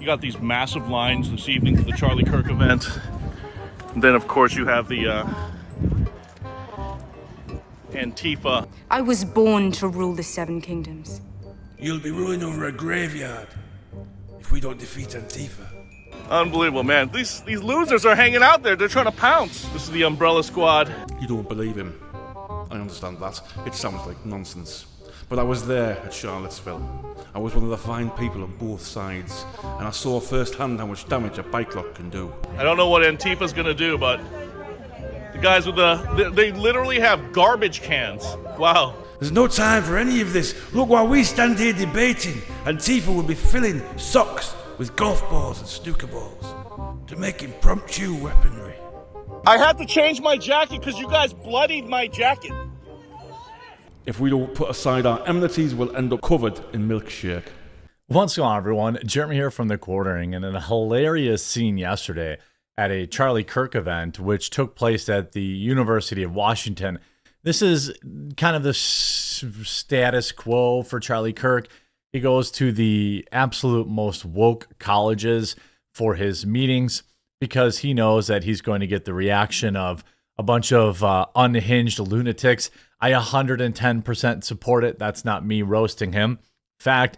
got these massive lines this evening for the Charlie Kirk event. And then, of course, you have the Antifa. I was born to rule the Seven Kingdoms. You'll be ruling over a graveyard if we don't defeat Antifa. Unbelievable, man. These losers are hanging out there. They're trying to pounce. This is the Umbrella Squad. You don't believe him. I understand that. It sounds like nonsense. But I was there at Charlottesville. I was one of the fine people on both sides, and I saw firsthand how much damage a bike lock can do. I don't know what Antifa's gonna do, but the guys with they literally have garbage cans. Wow. There's no time for any of this. Look, while we stand here debating, Antifa will be filling socks with golf balls and snooker balls to make impromptu weaponry. I had to change my jacket because you guys bloodied my jacket. If we don't put aside our enmities, we'll end up covered in milkshake. What's going on, everyone? Jeremy here from The Quartering, and in a hilarious scene yesterday at a Charlie Kirk event, which took place at the University of Washington. This is kind of the status quo for Charlie Kirk. He goes to the absolute most woke colleges for his meetings because he knows that he's going to get the reaction of a bunch of unhinged lunatics. I 110% support it. That's not me roasting him. In fact,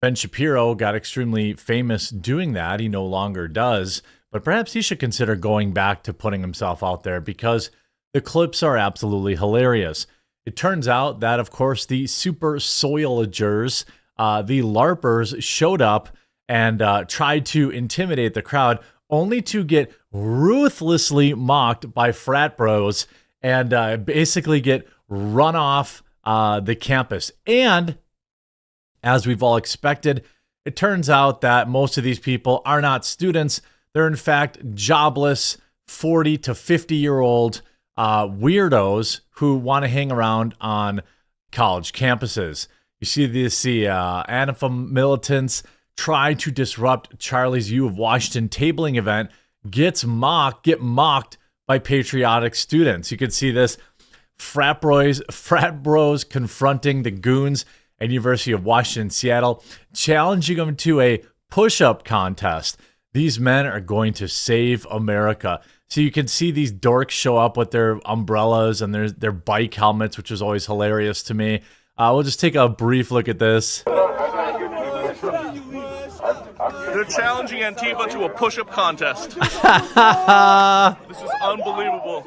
Ben Shapiro got extremely famous doing that. He no longer does. But perhaps he should consider going back to putting himself out there because the clips are absolutely hilarious. It turns out that, of course, the super soilagers, the LARPers, showed up and tried to intimidate the crowd, only to get ruthlessly mocked by frat bros and basically get run off the campus. And as we've all expected, it turns out that most of these people are not students. They're in fact jobless 40 to 50-year-old weirdos who want to hang around on college campuses. You see this, Antifa militants try to disrupt Charlie's U of Washington tabling event, get mocked by patriotic students. You can see this, frat bros confronting the goons at University of Washington, Seattle, challenging them to a push-up contest. These men are going to save America. So you can see these dorks show up with their umbrellas and their bike helmets, which is always hilarious to me. We'll just take a brief look at this. They're challenging Antifa to a push-up contest. This is unbelievable.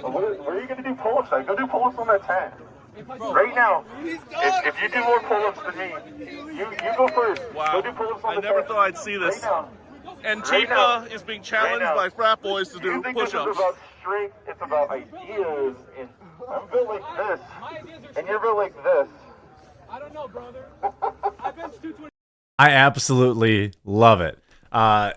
What are you going to do pull-ups at? Go do pull-ups on that tent. Right now. If you do more pull-ups than me, you go first. Wow. Go do pull-ups on the I never tent. thought I'd see this. Right now. Antifa is being challenged by frat boys to do You think this is push-ups. about strength? It's about ideas. And I'm built like this, and you're built like this. I don't know, brother. I've been 220. I absolutely love it. I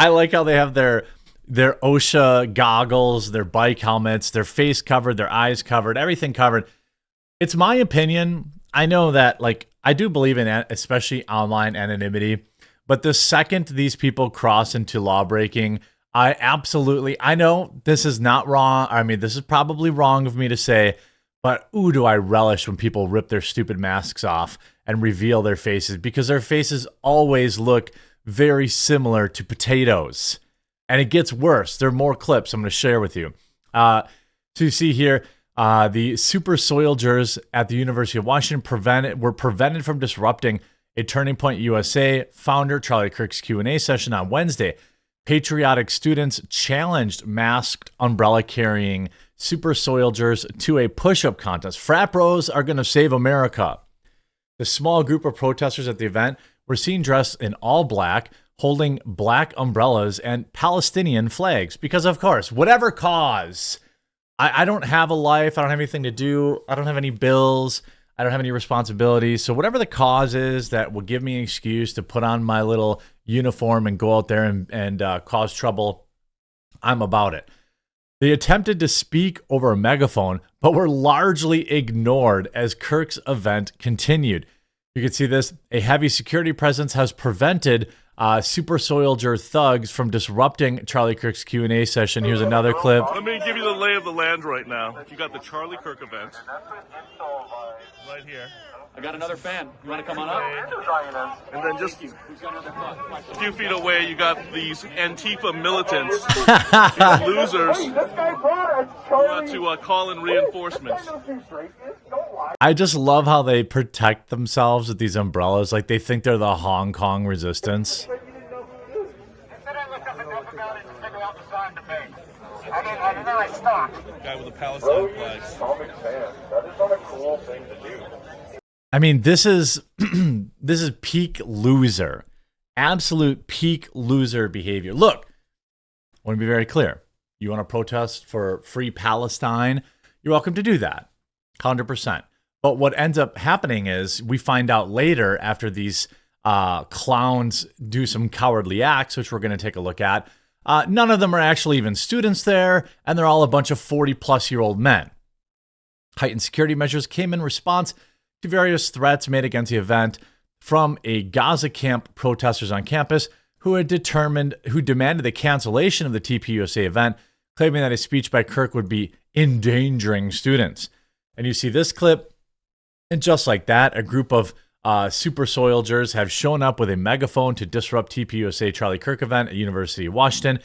like how they have their OSHA goggles, their bike helmets, their face covered, their eyes covered, everything covered. It's my opinion. I know that, like, I do believe in especially online anonymity, but the second these people cross into law breaking, I know this is not wrong. I mean, this is probably wrong of me to say, but ooh, do I relish when people rip their stupid masks off and reveal their faces, because their faces always look very similar to potatoes. And it gets worse. There are more clips I'm going to share with you. So you see here, the super soilagers at the University of Washington were prevented from disrupting a Turning Point USA founder Charlie Kirk's Q&A session on Wednesday. Patriotic students challenged masked umbrella-carrying super soilagers to a push-up contest. Frat bros are going to save America. The small group of protesters at the event were seen dressed in all black, holding black umbrellas and Palestinian flags. Because, of course, whatever cause, I don't have a life. I don't have anything to do. I don't have any bills. I don't have any responsibilities. So whatever the cause is that will give me an excuse to put on my little uniform and go out there and cause trouble, I'm about it. They attempted to speak over a megaphone, but were largely ignored as Kirk's event continued. You can see this. A heavy security presence has prevented super soilger thugs from disrupting Charlie Kirk's Q&A session. Here's another clip. Let me give you the lay of the land right now. You got the Charlie Kirk event right here. I got another fan. You want to come on up? And then just a few feet away, you got these Antifa militants, these losers, who want to call in reinforcements. I just love how they protect themselves with these umbrellas. Like they think they're the Hong Kong resistance. Guy with the Palestine flags. I mean, this is this is peak loser, absolute peak loser behavior. Look, I want to be very clear. You want to protest for free Palestine? You're welcome to do that, 100%. But what ends up happening is we find out later after these clowns do some cowardly acts, which we're going to take a look at. None of them are actually even students there, and they're all a bunch of 40-plus-year-old men. Heightened security measures came in response to various threats made against the event from a Gaza camp protesters on campus who demanded the cancellation of the TPUSA event, claiming that a speech by Kirk would be endangering students. And you see this clip, and just like that, a group of super soldiers have shown up with a megaphone to disrupt TPUSA Charlie Kirk event at University of Washington.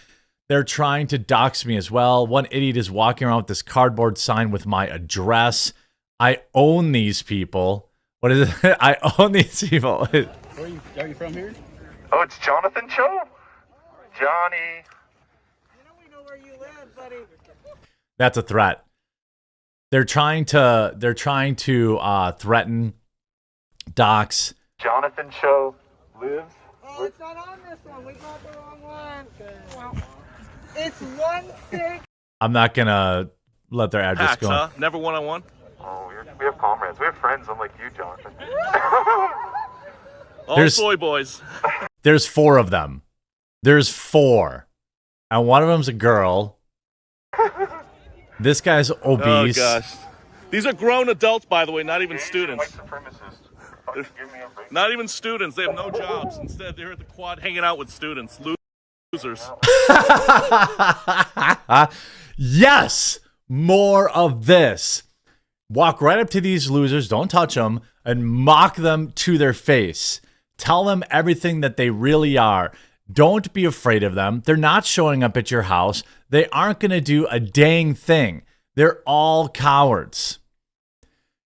They're trying to dox me as well. One idiot is walking around with this cardboard sign with my address. I own these people. What is it? I own these people. Are you from here? Oh, it's Jonathan Cho? Johnny. We know where you live, buddy. That's a threat. They're trying to threaten dox. Jonathan Cho lives. Oh, it's not on this one. We got the wrong one. Well, it's 1-6. I'm not gonna let their address Hacks, go. huh? Never one-on-one? Oh, we have comrades. We have friends unlike you, Jonathan. All soy boys. There's 4 of them. There's 4. And one of them's a girl. This guy's obese. Oh, gosh. These are grown adults, by the way, not even students. Not even students. They have no jobs. Instead, they're at the quad hanging out with students. Losers. Yes! More of this. Walk right up to these losers, don't touch them, and mock them to their face. Tell them everything that they really are. Don't be afraid of them. They're not showing up at your house. They aren't going to do a dang thing. They're all cowards.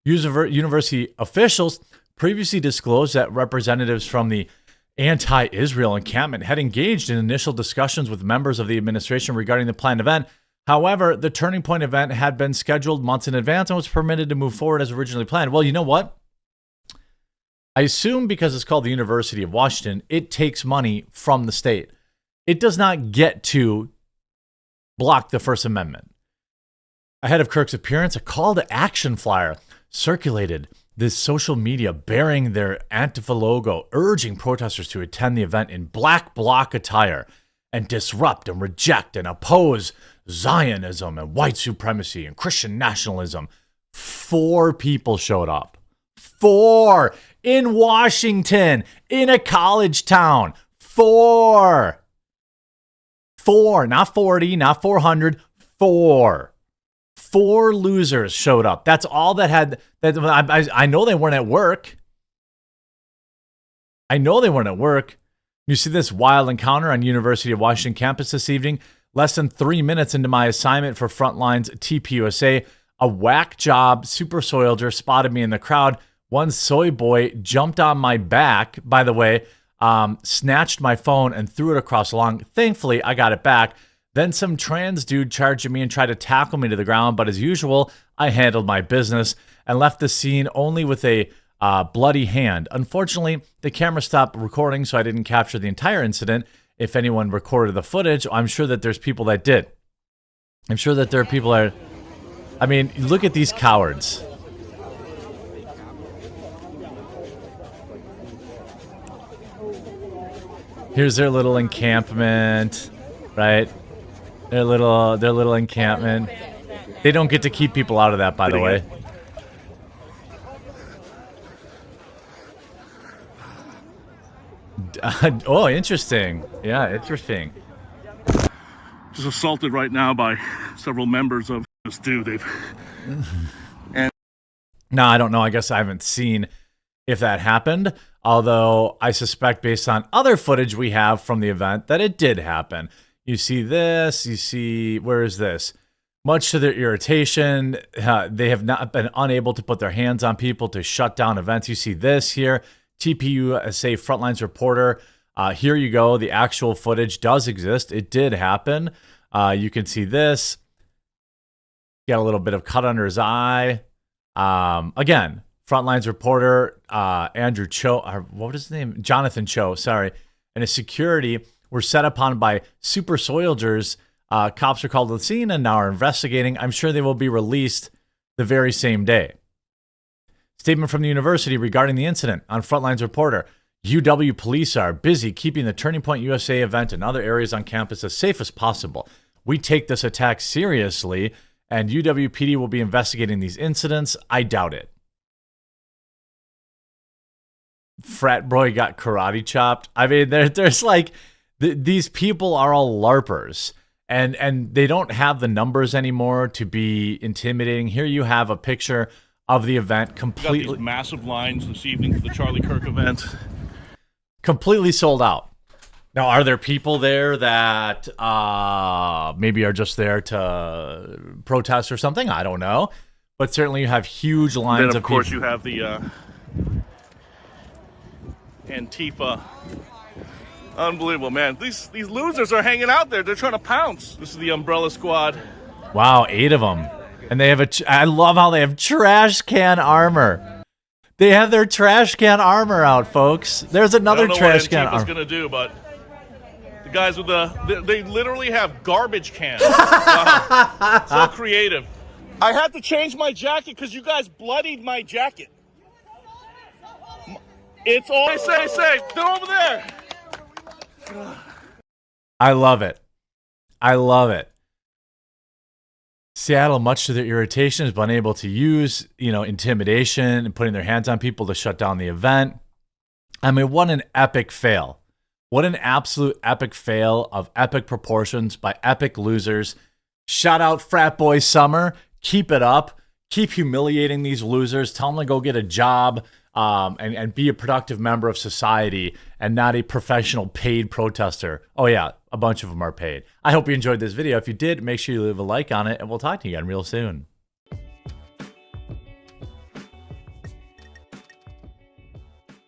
University officials previously disclosed that representatives from the anti-Israel encampment had engaged in initial discussions with members of the administration regarding the planned event. However, the Turning Point event had been scheduled months in advance and was permitted to move forward as originally planned. Well, you know what? I assume because it's called the University of Washington, it takes money from the state. It does not get to block the First Amendment. Ahead of Kirk's appearance, a call to action flyer circulated this social media bearing their Antifa logo, urging protesters to attend the event in black bloc attire and disrupt and reject and oppose Zionism and white supremacy and Christian nationalism. 4 people showed up. 4 in Washington, in a college town. 4. 4, not 40, not 400. 4. 4 losers showed up. That's all that had. I know they weren't at work. I know they weren't at work. You see this wild encounter on University of Washington campus this evening. Less than 3 minutes into my assignment for Frontline's TPUSA, a whack job super soldier spotted me in the crowd. One soy boy jumped on my back, by the way, snatched my phone and threw it across the lawn. Thankfully, I got it back. Then some trans dude charged at me and tried to tackle me to the ground, but as usual, I handled my business and left the scene only with a bloody hand. Unfortunately, the camera stopped recording, so I didn't capture the entire incident. If anyone recorded the footage, I'm sure that there's people that did. I'm sure that there are people that are... I mean, look at these cowards. Here's their little encampment, right? Their little encampment. They don't get to keep people out of that, by the way. Oh, interesting. Yeah, interesting. Just assaulted right now by several members of this dude. No, I don't know. I guess I haven't seen if that happened, although I suspect based on other footage we have from the event that it did happen. You see this, you see, where is this? Much to their irritation, they have not been unable to put their hands on people to shut down events. You see this here, TPUSA Frontlines reporter. Here you go. The actual footage does exist. It did happen. You can see this. Got a little bit of cut under his eye. Again, Frontlines reporter Andrew Cho, or what was his name? Jonathan Cho, sorry. And his security were set upon by super soldiers. Cops are called to the scene and now are investigating. I'm sure they will be released the very same day. Statement from the university regarding the incident on Frontlines reporter. UW police are busy keeping the Turning Point USA event and other areas on campus as safe as possible. We take this attack seriously, and UWPD will be investigating these incidents. I doubt it. Frat boy got karate chopped. I mean, there's like, these people are all LARPers. And they don't have the numbers anymore to be intimidating. Here you have a picture of the event completely. We got these massive lines this evening for the Charlie Kirk event. Completely sold out. Now, are there people there that maybe are just there to protest or something? I don't know. But certainly you have huge lines Then, of course, people. you have the Antifa. Unbelievable, man. These losers are hanging out there. They're trying to pounce. This is the Umbrella Squad. Wow, 8 of them. And they have I love how they have trash can armor. They have their trash can armor out, folks. There's another trash can armor. I don't know what Antifa's going to do, but the guys with they literally have garbage cans. Wow. So creative. I had to change my jacket because you guys bloodied my jacket. It's all say. They're over there. I love it. I love it. Seattle, much to their irritation, has been able to use, intimidation and putting their hands on people to shut down the event. I mean, what an epic fail. What an absolute epic fail of epic proportions by epic losers. Shout out Frat Boy Summer. Keep it up. Keep humiliating these losers. Tell them to go get a job. And be a productive member of society and not a professional paid protester. Oh yeah, a bunch of them are paid. I hope you enjoyed this video. If you did, make sure you leave a like on it, and we'll talk to you again real soon.